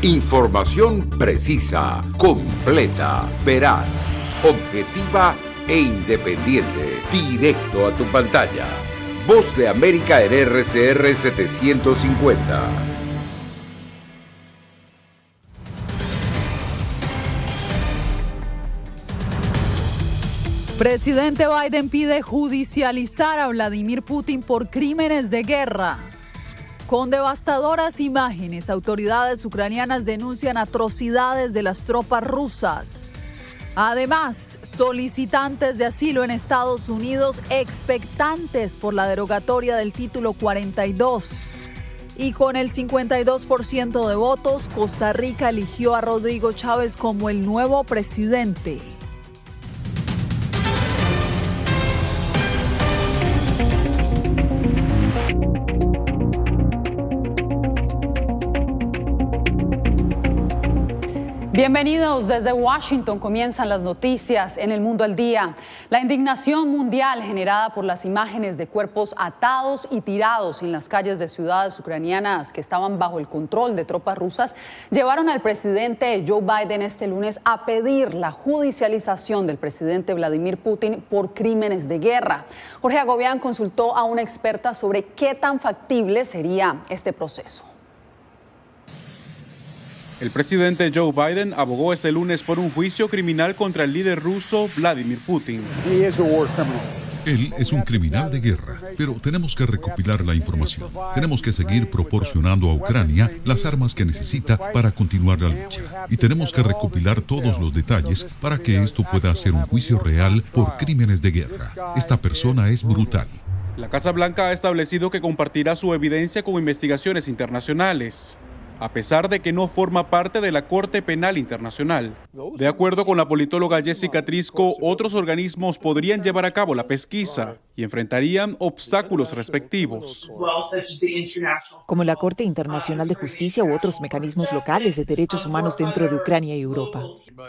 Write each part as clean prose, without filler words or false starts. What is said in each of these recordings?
Información precisa, completa, veraz, objetiva e independiente. Directo a tu pantalla. Voz de América en RCR 750. Presidente Biden pide judicializar a Vladimir Putin por crímenes de guerra. Con devastadoras imágenes, autoridades ucranianas denuncian atrocidades de las tropas rusas. Además, solicitantes de asilo en Estados Unidos expectantes por la derogatoria del título 42. Y con el 52% de votos, Costa Rica eligió a Rodrigo Chávez como el nuevo presidente. Bienvenidos desde Washington. Comienzan las noticias en El Mundo al Día. La indignación mundial generada por las imágenes de cuerpos atados y tirados en las calles de ciudades ucranianas que estaban bajo el control de tropas rusas llevaron al presidente Joe Biden este lunes a pedir la judicialización del presidente Vladimir Putin por crímenes de guerra. Jorge Agobián consultó a una experta sobre qué tan factible sería este proceso. El presidente Joe Biden abogó este lunes por un juicio criminal contra el líder ruso Vladimir Putin. Él es un criminal de guerra, pero tenemos que recopilar la información. Tenemos que seguir proporcionando a Ucrania las armas que necesita para continuar la lucha. Y tenemos que recopilar todos los detalles para que esto pueda ser un juicio real por crímenes de guerra. Esta persona es brutal. La Casa Blanca ha establecido que compartirá su evidencia con investigaciones internacionales, a pesar de que no forma parte de la Corte Penal Internacional. De acuerdo con la politóloga Jessica Trisco, otros organismos podrían llevar a cabo la pesquisa y enfrentarían obstáculos respectivos, como la Corte Internacional de Justicia u otros mecanismos locales de derechos humanos dentro de Ucrania y Europa.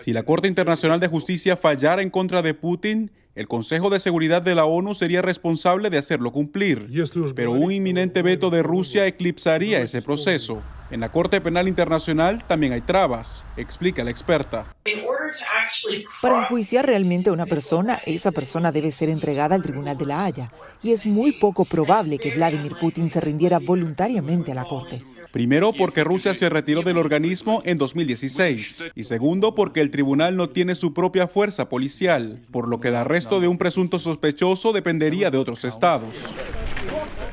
Si la Corte Internacional de Justicia fallara en contra de Putin, el Consejo de Seguridad de la ONU sería responsable de hacerlo cumplir, pero un inminente veto de Rusia eclipsaría ese proceso. En la Corte Penal Internacional también hay trabas, explica la experta. Para enjuiciar realmente a una persona, esa persona debe ser entregada al Tribunal de La Haya, y es muy poco probable que Vladimir Putin se rindiera voluntariamente a la Corte. Primero, porque Rusia se retiró del organismo en 2016. Y segundo, porque el tribunal no tiene su propia fuerza policial, por lo que el arresto de un presunto sospechoso dependería de otros estados.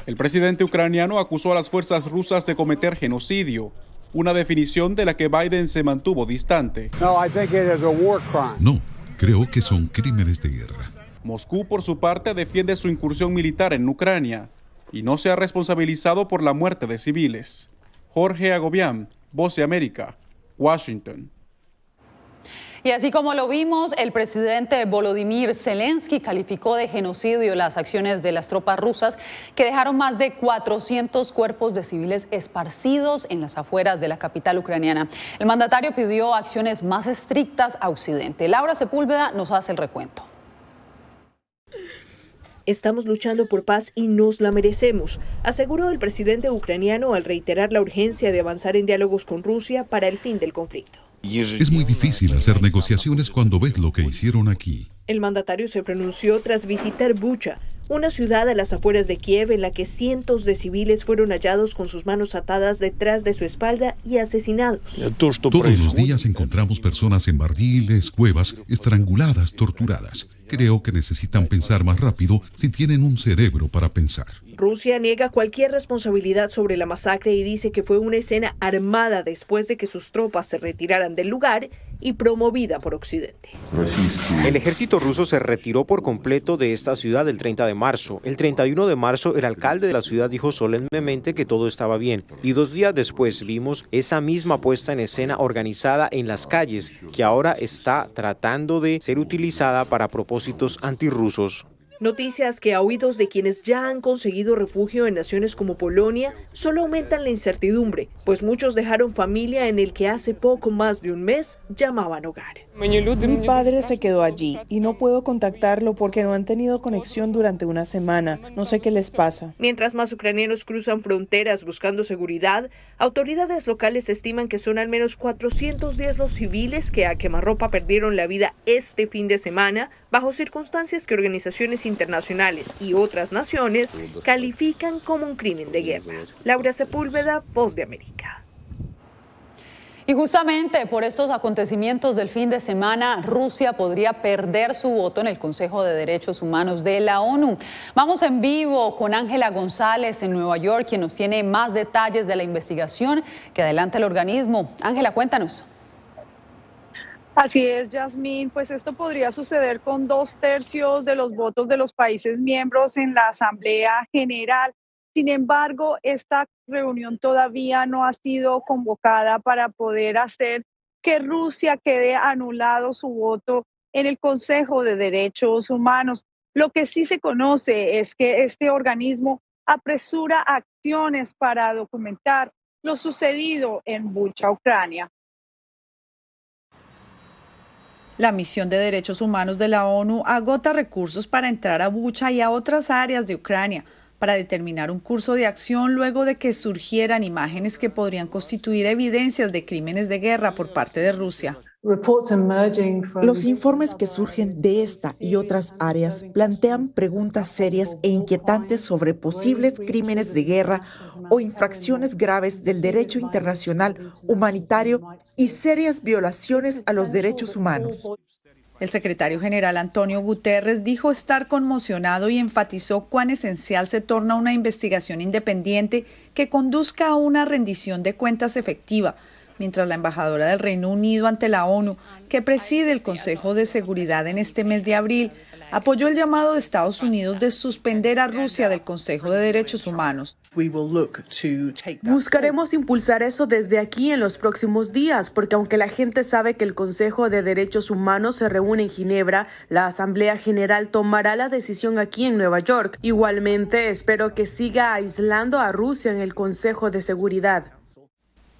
El presidente ucraniano acusó a las fuerzas rusas de cometer genocidio, una definición de la que Biden se mantuvo distante. No, creo que son crímenes de guerra. Moscú, por su parte, defiende su incursión militar en Ucrania y no se ha responsabilizado por la muerte de civiles. Jorge Agobián, Voz de América, Washington. Y así como lo vimos, el presidente Volodymyr Zelensky calificó de genocidio las acciones de las tropas rusas que dejaron más de 400 cuerpos de civiles esparcidos en las afueras de la capital ucraniana. El mandatario pidió acciones más estrictas a Occidente. Laura Sepúlveda nos hace el recuento. Estamos luchando por paz y nos la merecemos, aseguró el presidente ucraniano al reiterar la urgencia de avanzar en diálogos con Rusia para el fin del conflicto. Es muy difícil hacer negociaciones cuando ves lo que hicieron aquí. El mandatario se pronunció tras visitar Bucha, una ciudad a las afueras de Kiev en la que cientos de civiles fueron hallados con sus manos atadas detrás de su espalda y asesinados. Todos los días encontramos personas en barriles, cuevas, estranguladas, torturadas. Creo que necesitan pensar más rápido si tienen un cerebro para pensar. Rusia niega cualquier responsabilidad sobre la masacre y dice que fue una escena armada después de que sus tropas se retiraran del lugar y promovida por Occidente. El ejército ruso se retiró por completo de esta ciudad el 30 de marzo. El 31 de marzo, el alcalde de la ciudad dijo solemnemente que todo estaba bien. Y 2 días después vimos esa misma puesta en escena organizada en las calles, que ahora está tratando de ser utilizada para propósitos antirrusos. Noticias que a oídos de quienes ya han conseguido refugio en naciones como Polonia solo aumentan la incertidumbre, pues muchos dejaron familia en el que hace poco más de un mes llamaban hogar. Mi padre se quedó allí y no puedo contactarlo porque no han tenido conexión durante una semana. No sé qué les pasa. Mientras más ucranianos cruzan fronteras buscando seguridad, autoridades locales estiman que son al menos 410 los civiles que a quemarropa perdieron la vida este fin de semana bajo circunstancias que organizaciones internacionales y otras naciones califican como un crimen de guerra. Laura Sepúlveda, Voz de América. Y justamente por estos acontecimientos del fin de semana, Rusia podría perder su voto en el Consejo de Derechos Humanos de la ONU. Vamos en vivo con Ángela González en Nueva York, quien nos tiene más detalles de la investigación que adelanta el organismo. Ángela, cuéntanos. Así es, Yasmín, pues esto podría suceder con 2/3 de los votos de los países miembros en la Asamblea General. Sin embargo, esta reunión todavía no ha sido convocada para poder hacer que Rusia quede anulado su voto en el Consejo de Derechos Humanos. Lo que sí se conoce es que este organismo apresura acciones para documentar lo sucedido en Bucha, Ucrania. La misión de derechos humanos de la ONU agota recursos para entrar a Bucha y a otras áreas de Ucrania para determinar un curso de acción luego de que surgieran imágenes que podrían constituir evidencias de crímenes de guerra por parte de Rusia. Los informes que surgen de esta y otras áreas plantean preguntas serias e inquietantes sobre posibles crímenes de guerra o infracciones graves del derecho internacional humanitario y serias violaciones a los derechos humanos. El secretario general Antonio Guterres dijo estar conmocionado y enfatizó cuán esencial se torna una investigación independiente que conduzca a una rendición de cuentas efectiva, mientras la embajadora del Reino Unido ante la ONU, que preside el Consejo de Seguridad en este mes de abril, apoyó el llamado de Estados Unidos de suspender a Rusia del Consejo de Derechos Humanos. Buscaremos impulsar eso desde aquí en los próximos días, porque aunque la gente sabe que el Consejo de Derechos Humanos se reúne en Ginebra, la Asamblea General tomará la decisión aquí en Nueva York. Igualmente, espero que siga aislando a Rusia en el Consejo de Seguridad.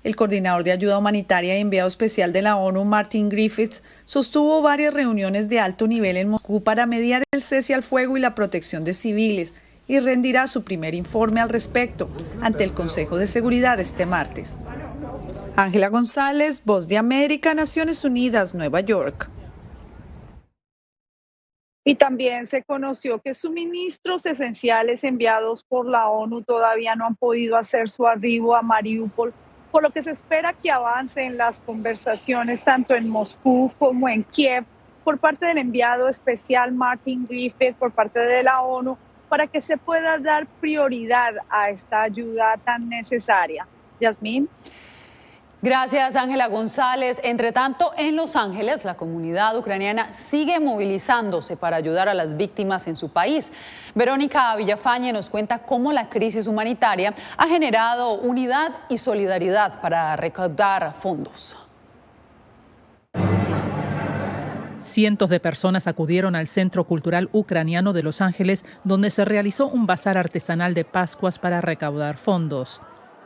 El coordinador de ayuda humanitaria y enviado especial de la ONU, Martin Griffiths, sostuvo varias reuniones de alto nivel en Moscú para mediar el cese al fuego y la protección de civiles, y rendirá su primer informe al respecto ante el Consejo de Seguridad este martes. Ángela González, Voz de América, Naciones Unidas, Nueva York. Y también se conoció que suministros esenciales enviados por la ONU todavía no han podido hacer su arribo a Mariupol, por lo que se espera que avancen las conversaciones tanto en Moscú como en Kiev por parte del enviado especial Martin Griffiths por parte de la ONU para que se pueda dar prioridad a esta ayuda tan necesaria. Yasmín. Gracias, Ángela González. Entre tanto, en Los Ángeles, la comunidad ucraniana sigue movilizándose para ayudar a las víctimas en su país. Verónica Villafañe nos cuenta cómo la crisis humanitaria ha generado unidad y solidaridad para recaudar fondos. Cientos de personas acudieron al Centro Cultural Ucraniano de Los Ángeles, donde se realizó un bazar artesanal de Pascuas para recaudar fondos.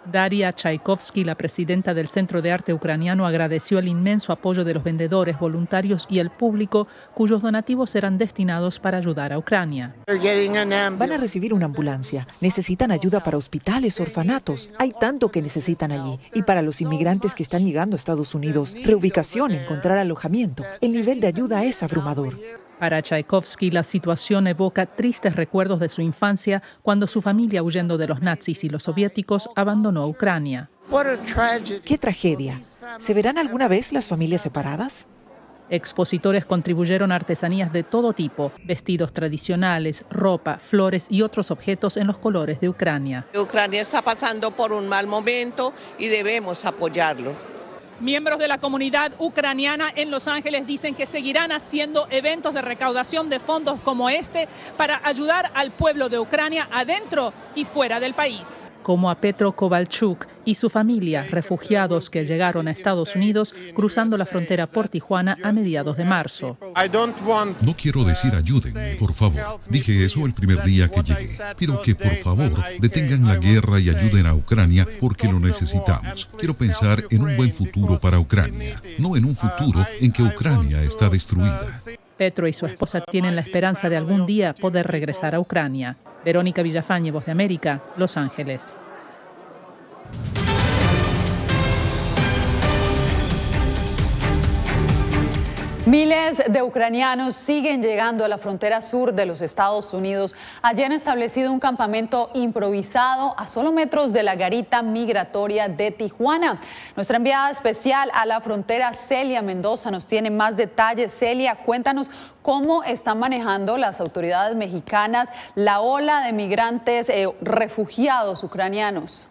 Daria Tchaikovsky, la presidenta del Centro de Arte Ucraniano, agradeció el inmenso apoyo de los vendedores, voluntarios y el público, cuyos donativos serán destinados para ayudar a Ucrania. Van a recibir una ambulancia. Necesitan ayuda para hospitales, orfanatos. Hay tanto que necesitan allí. Y para los inmigrantes que están llegando a Estados Unidos, reubicación, encontrar alojamiento. El nivel de ayuda es abrumador. Para Tchaikovsky, la situación evoca tristes recuerdos de su infancia cuando su familia, huyendo de los nazis y los soviéticos, abandonó Ucrania. ¡Qué tragedia! ¿Se verán alguna vez las familias separadas? Expositores contribuyeron artesanías de todo tipo, vestidos tradicionales, ropa, flores y otros objetos en los colores de Ucrania. Ucrania está pasando por un mal momento y debemos apoyarlo. Miembros de la comunidad ucraniana en Los Ángeles dicen que seguirán haciendo eventos de recaudación de fondos como este para ayudar al pueblo de Ucrania adentro y fuera del país. como a Petro Kovalchuk y su familia, refugiados que llegaron a Estados Unidos cruzando la frontera por Tijuana a mediados de marzo. No quiero decir ayúdenme, por favor. Dije eso el primer día que llegué. Pido que por favor detengan la guerra y ayuden a Ucrania porque lo necesitamos. Quiero pensar en un buen futuro para Ucrania, no en un futuro en que Ucrania está destruida. Petro y su esposa tienen la esperanza de algún día poder regresar a Ucrania. Verónica Villafañe, Voz de América, Los Ángeles. Miles de ucranianos siguen llegando a la frontera sur de los Estados Unidos. Allí han establecido un campamento improvisado a solo metros de la garita migratoria de Tijuana. Nuestra enviada especial a la frontera, Celia Mendoza, nos tiene más detalles. Celia, cuéntanos cómo están manejando las autoridades mexicanas la ola de migrantes refugiados ucranianos.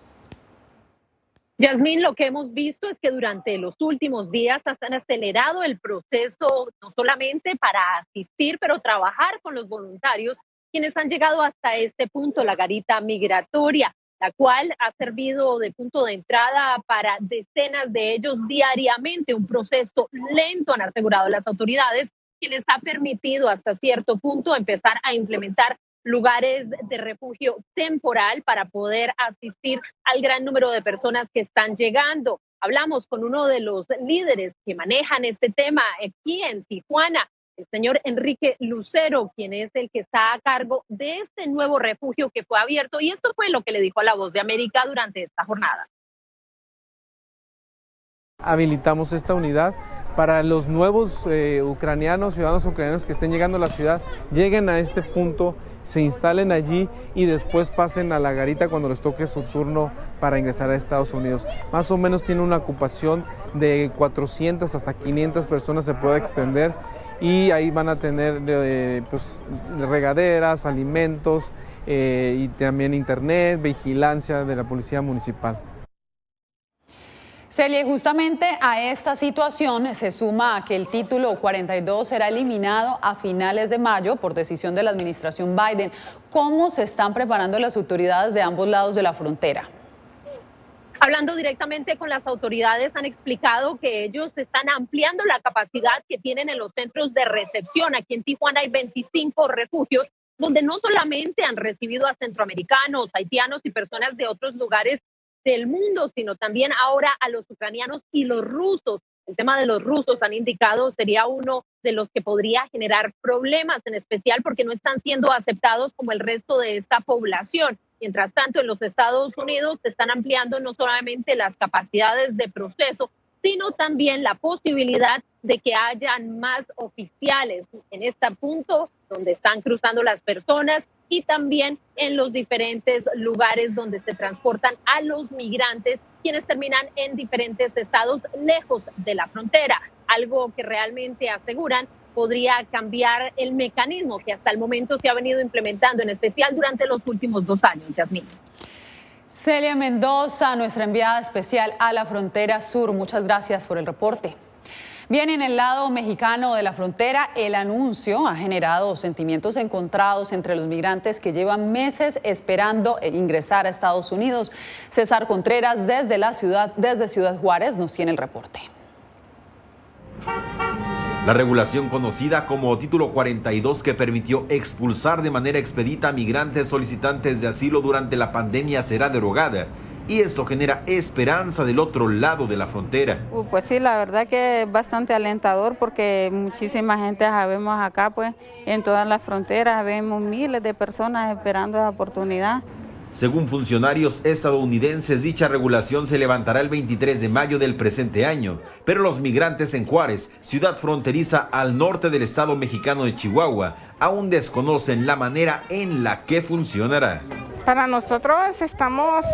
Yasmín, lo que hemos visto es que durante los últimos días han acelerado el proceso, no solamente para asistir, pero trabajar con los voluntarios, quienes han llegado hasta este punto, la garita migratoria, la cual ha servido de punto de entrada para decenas de ellos diariamente, un proceso lento, han asegurado las autoridades, que les ha permitido hasta cierto punto empezar a implementar lugares de refugio temporal para poder asistir al gran número de personas que están llegando. Hablamos con uno de los líderes que manejan este tema aquí en Tijuana, el señor Enrique Lucero, quien es el que está a cargo de este nuevo refugio que fue abierto, y esto fue lo que le dijo a La Voz de América durante esta jornada. Habilitamos esta unidad para los nuevos ciudadanos ucranianos que estén llegando a la ciudad, lleguen a este punto, se instalen allí y después pasen a la garita cuando les toque su turno para ingresar a Estados Unidos. Más o menos tiene una ocupación de 400 hasta 500 personas, se puede extender, y ahí van a tener regaderas, alimentos y también internet, vigilancia de la policía municipal. Celia, justamente a esta situación se suma que el título 42 será eliminado a finales de mayo por decisión de la administración Biden. ¿Cómo se están preparando las autoridades de ambos lados de la frontera? Hablando directamente con las autoridades, han explicado que ellos están ampliando la capacidad que tienen en los centros de recepción. Aquí en Tijuana hay 25 refugios donde no solamente han recibido a centroamericanos, haitianos y personas de otros lugares del mundo, sino también ahora a los ucranianos y los rusos. El tema de los rusos, han indicado, sería uno de los que podría generar problemas, en especial porque no están siendo aceptados como el resto de esta población. Mientras tanto, en los Estados Unidos se están ampliando no solamente las capacidades de proceso, sino también la posibilidad de que hayan más oficiales en este punto donde están cruzando las personas, y también en los diferentes lugares donde se transportan a los migrantes, quienes terminan en diferentes estados lejos de la frontera, algo que realmente aseguran podría cambiar el mecanismo que hasta el momento se ha venido implementando, en especial durante los últimos 2 años. Yasmín. Celia Mendoza, nuestra enviada especial a la frontera sur, muchas gracias por el reporte. Bien, en el lado mexicano de la frontera, el anuncio ha generado sentimientos encontrados entre los migrantes que llevan meses esperando ingresar a Estados Unidos. César Contreras, desde Ciudad Juárez, nos tiene el reporte. La regulación conocida como Título 42, que permitió expulsar de manera expedita a migrantes solicitantes de asilo durante la pandemia, será derogada. Y esto genera esperanza del otro lado de la frontera. Pues sí, la verdad que es bastante alentador, porque muchísima gente sabemos acá, pues en todas las fronteras vemos miles de personas esperando esa oportunidad. Según funcionarios estadounidenses, dicha regulación se levantará el 23 de mayo del presente año, pero los migrantes en Juárez, ciudad fronteriza al norte del estado mexicano de Chihuahua, aún desconocen la manera en la que funcionará. Para nosotros estamos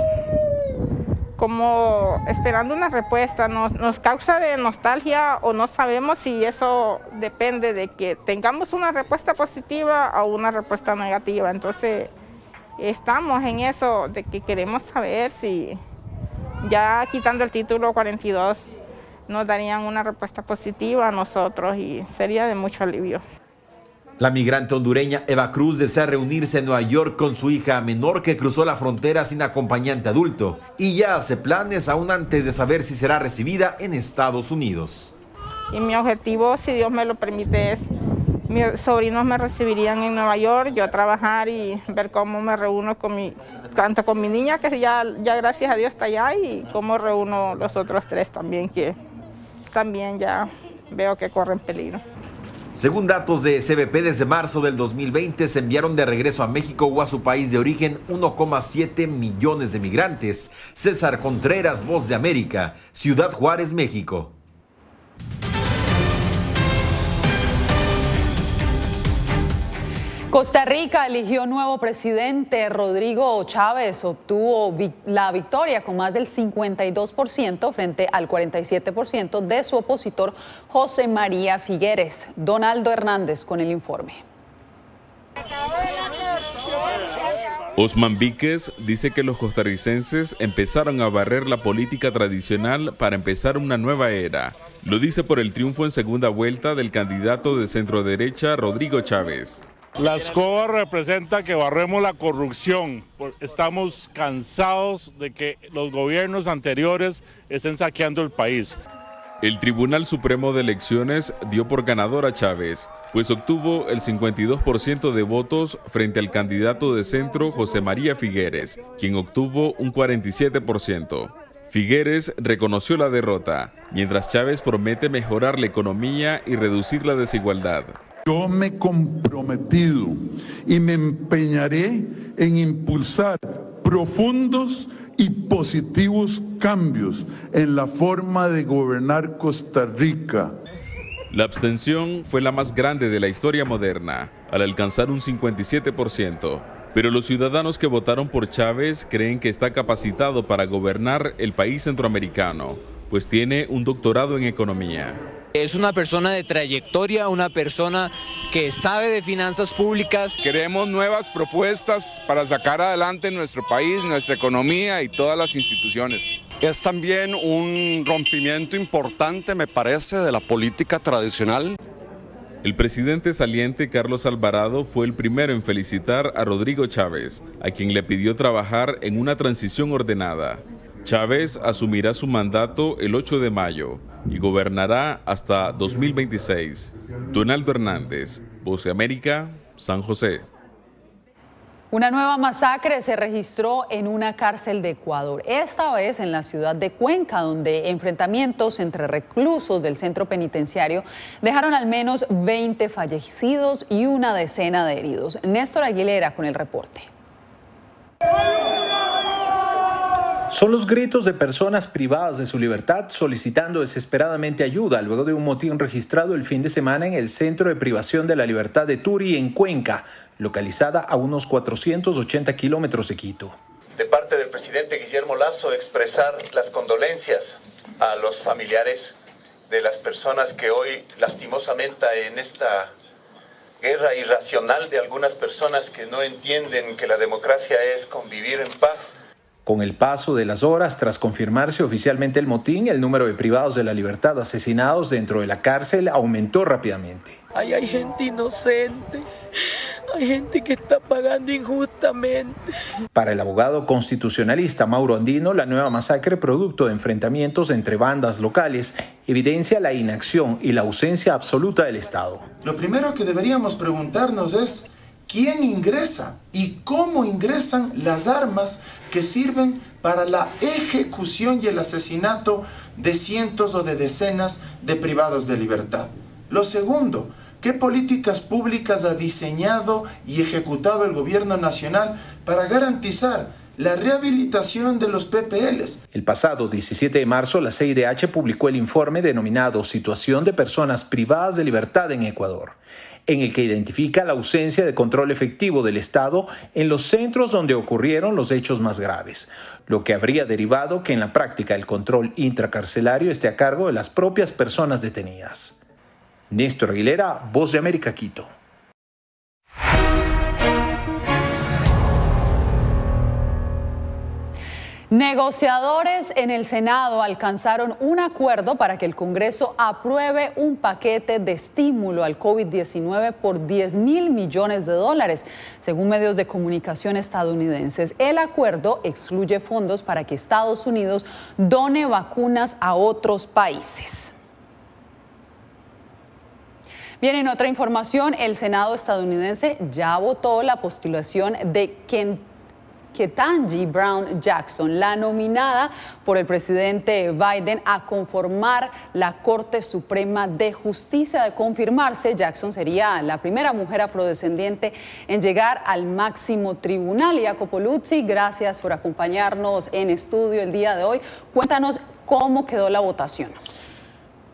como esperando una respuesta, nos causa de nostalgia, o no sabemos si eso depende de que tengamos una respuesta positiva o una respuesta negativa. Entonces estamos en eso de que queremos saber si ya quitando el título 42 nos darían una respuesta positiva a nosotros, y sería de mucho alivio. La migrante hondureña Eva Cruz desea reunirse en Nueva York con su hija menor que cruzó la frontera sin acompañante adulto y ya hace planes aún antes de saber si será recibida en Estados Unidos. Y mi objetivo, si Dios me lo permite, es mis sobrinos me recibirían en Nueva York, yo a trabajar y ver cómo me reúno tanto con mi niña, que ya gracias a Dios está allá, y cómo reúno los otros 3 también, que también ya veo que corren peligro. Según datos de CBP, desde marzo del 2020 se enviaron de regreso a México o a su país de origen 1,7 millones de migrantes. César Contreras, Voz de América, Ciudad Juárez, México. Costa Rica eligió nuevo presidente. Rodrigo Chávez obtuvo la victoria con más del 52% frente al 47% de su opositor José María Figueres. Donaldo Hernández con el informe. Osman Víquez dice que los costarricenses empezaron a barrer la política tradicional para empezar una nueva era. Lo dice por el triunfo en segunda vuelta del candidato de centroderecha Rodrigo Chávez. La escoba representa que barremos la corrupción. Estamos cansados de que los gobiernos anteriores estén saqueando el país. El Tribunal Supremo de Elecciones dio por ganador a Chávez, pues obtuvo el 52% de votos frente al candidato de centro José María Figueres, quien obtuvo un 47%. Figueres reconoció la derrota, mientras Chávez promete mejorar la economía y reducir la desigualdad. Yo me he comprometido y me empeñaré en impulsar profundos y positivos cambios en la forma de gobernar Costa Rica. La abstención fue la más grande de la historia moderna, al alcanzar un 57%. Pero los ciudadanos que votaron por Chávez creen que está capacitado para gobernar el país centroamericano, pues tiene un doctorado en economía. Es una persona de trayectoria, una persona que sabe de finanzas públicas. Queremos nuevas propuestas para sacar adelante nuestro país, nuestra economía y todas las instituciones. Es también un rompimiento importante, me parece, de la política tradicional. El presidente saliente Carlos Alvarado fue el primero en felicitar a Rodrigo Chávez, a quien le pidió trabajar en una transición ordenada. Chávez asumirá su mandato el 8 de mayo y gobernará hasta 2026. Donaldo Hernández, Voz de América, San José. Una nueva masacre se registró en una cárcel de Ecuador, esta vez en la ciudad de Cuenca, donde enfrentamientos entre reclusos del centro penitenciario dejaron al menos 20 fallecidos y una decena de heridos. Néstor Aguilera con el reporte. Son los gritos de personas privadas de su libertad solicitando desesperadamente ayuda luego de un motín registrado el fin de semana en el Centro de Privación de la Libertad de Turi, en Cuenca, localizada a unos 480 kilómetros de Quito. De parte del presidente Guillermo Lasso, expresar las condolencias a los familiares de las personas que hoy, lastimosamente, en esta guerra irracional de algunas personas que no entienden que la democracia es convivir en paz. Con el paso de las horas, tras confirmarse oficialmente el motín, el número de privados de la libertad asesinados dentro de la cárcel aumentó rápidamente. Ahí hay gente inocente, hay gente que está pagando injustamente. Para el abogado constitucionalista Mauro Andino, la nueva masacre, producto de enfrentamientos entre bandas locales, evidencia la inacción y la ausencia absoluta del Estado. Lo primero que deberíamos preguntarnos es ¿quién ingresa y cómo ingresan las armas que sirven para la ejecución y el asesinato de cientos o de decenas de privados de libertad? Lo segundo, ¿qué políticas públicas ha diseñado y ejecutado el gobierno nacional para garantizar la rehabilitación de los PPLs? El pasado 17 de marzo, la CIDH publicó el informe denominado Situación de Personas Privadas de Libertad en Ecuador, en el que identifica la ausencia de control efectivo del Estado en los centros donde ocurrieron los hechos más graves, lo que habría derivado que en la práctica el control intracarcelario esté a cargo de las propias personas detenidas. Néstor Aguilera, Voz de América, Quito. Negociadores en el Senado alcanzaron un acuerdo para que el Congreso apruebe un paquete de estímulo al COVID-19 por $10.000 millones. Según medios de comunicación estadounidenses, el acuerdo excluye fondos para que Estados Unidos done vacunas a otros países. Bien, en otra información, el Senado estadounidense ya votó la postulación de Ketanji Brown Jackson, la nominada por el presidente Biden a conformar la Corte Suprema de Justicia. De confirmarse, Jackson sería la primera mujer afrodescendiente en llegar al máximo tribunal. Jacopo Luzzi, gracias por acompañarnos en estudio el día de hoy. Cuéntanos cómo quedó la votación.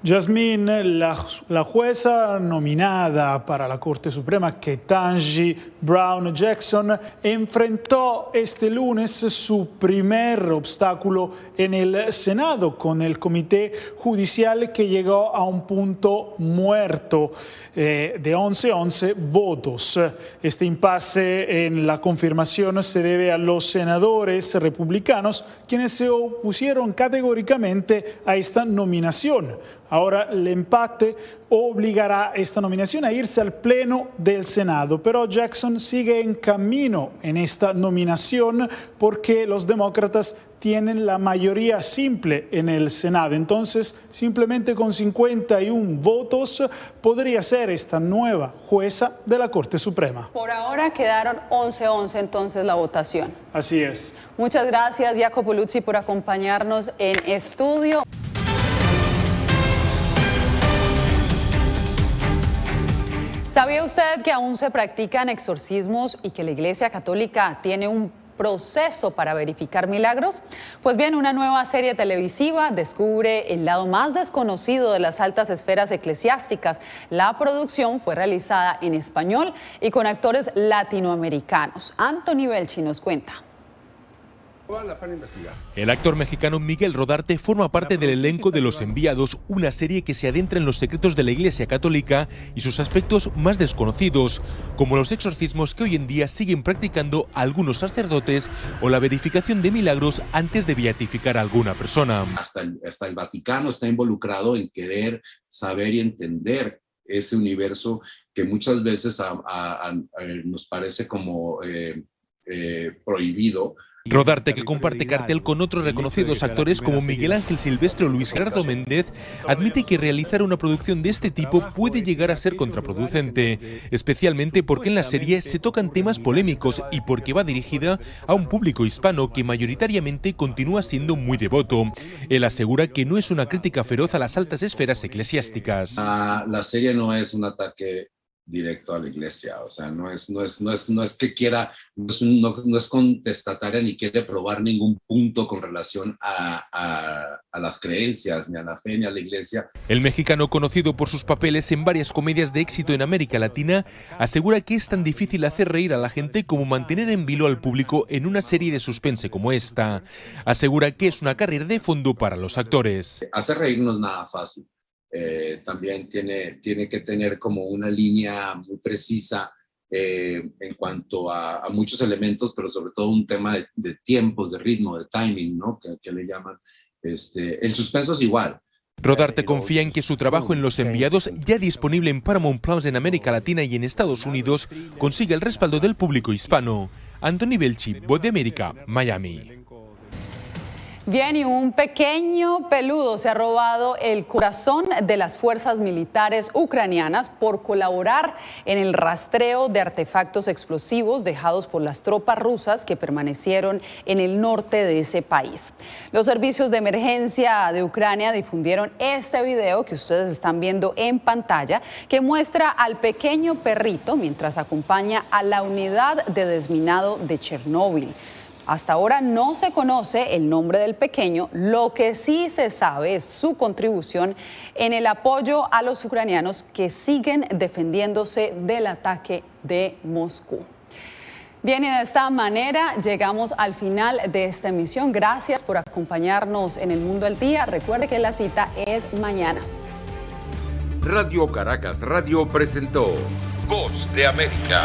Yasmín, la jueza nominada para la Corte Suprema, Ketanji Brown Jackson, enfrentó este lunes su primer obstáculo en el Senado con el Comité Judicial, que llegó a un punto muerto de 11 votos. Este impasse en la confirmación se debe a los senadores republicanos, quienes se opusieron categóricamente a esta nominación. Ahora el empate obligará a esta nominación a irse al Pleno del Senado, pero Jackson sigue en camino en esta nominación porque los demócratas tienen la mayoría simple en el Senado. Entonces, simplemente con 51 votos podría ser esta nueva jueza de la Corte Suprema. Por ahora quedaron 11 entonces la votación. Así es. Muchas gracias, Jacopo Luzzi, por acompañarnos en estudio. ¿Sabía usted que aún se practican exorcismos y que la Iglesia Católica tiene un proceso para verificar milagros? Pues bien, una nueva serie televisiva descubre el lado más desconocido de las altas esferas eclesiásticas. La producción fue realizada en español y con actores latinoamericanos. Anthony Belchi nos cuenta. El actor mexicano Miguel Rodarte forma parte del elenco de Los Enviados, una serie que se adentra en los secretos de la Iglesia Católica y sus aspectos más desconocidos, como los exorcismos que hoy en día siguen practicando algunos sacerdotes o la verificación de milagros antes de beatificar a alguna persona. Hasta el Vaticano está involucrado en querer saber y entender ese universo que muchas veces nos parece como prohibido. Rodarte, que comparte cartel con otros reconocidos actores como Miguel Ángel Silvestre o Luis Gerardo Méndez, admite que realizar una producción de este tipo puede llegar a ser contraproducente, especialmente porque en la serie se tocan temas polémicos y porque va dirigida a un público hispano que mayoritariamente continúa siendo muy devoto. Él asegura que no es una crítica feroz a las altas esferas eclesiásticas. La serie no es un ataque directo a la iglesia, o sea, no es que quiera, no es contestataria ni quiere probar ningún punto con relación a las creencias, ni a la fe, ni a la iglesia. El mexicano, conocido por sus papeles en varias comedias de éxito en América Latina, asegura que es tan difícil hacer reír a la gente como mantener en vilo al público en una serie de suspense como esta. Asegura que es una carrera de fondo para los actores. Hacer reír no es nada fácil. También tiene que tener como una línea muy precisa en cuanto a muchos elementos, pero sobre todo un tema de tiempos, de ritmo, de timing, ¿no? Que le llaman. El suspenso es igual. Rodarte confía en que su trabajo en Los Enviados, ya disponible en Paramount Plus en América Latina y en Estados Unidos, consiga el respaldo del público hispano. Anthony Belchi, Voz de América, Miami. Bien, y un pequeño peludo se ha robado el corazón de las fuerzas militares ucranianas por colaborar en el rastreo de artefactos explosivos dejados por las tropas rusas que permanecieron en el norte de ese país. Los servicios de emergencia de Ucrania difundieron este video que ustedes están viendo en pantalla, que muestra al pequeño perrito mientras acompaña a la unidad de desminado de Chernóbil. Hasta ahora no se conoce el nombre del pequeño, lo que sí se sabe es su contribución en el apoyo a los ucranianos que siguen defendiéndose del ataque de Moscú. Bien, y de esta manera llegamos al final de esta emisión. Gracias por acompañarnos en El Mundo al Día. Recuerde que la cita es mañana. Radio Caracas Radio presentó Voz de América.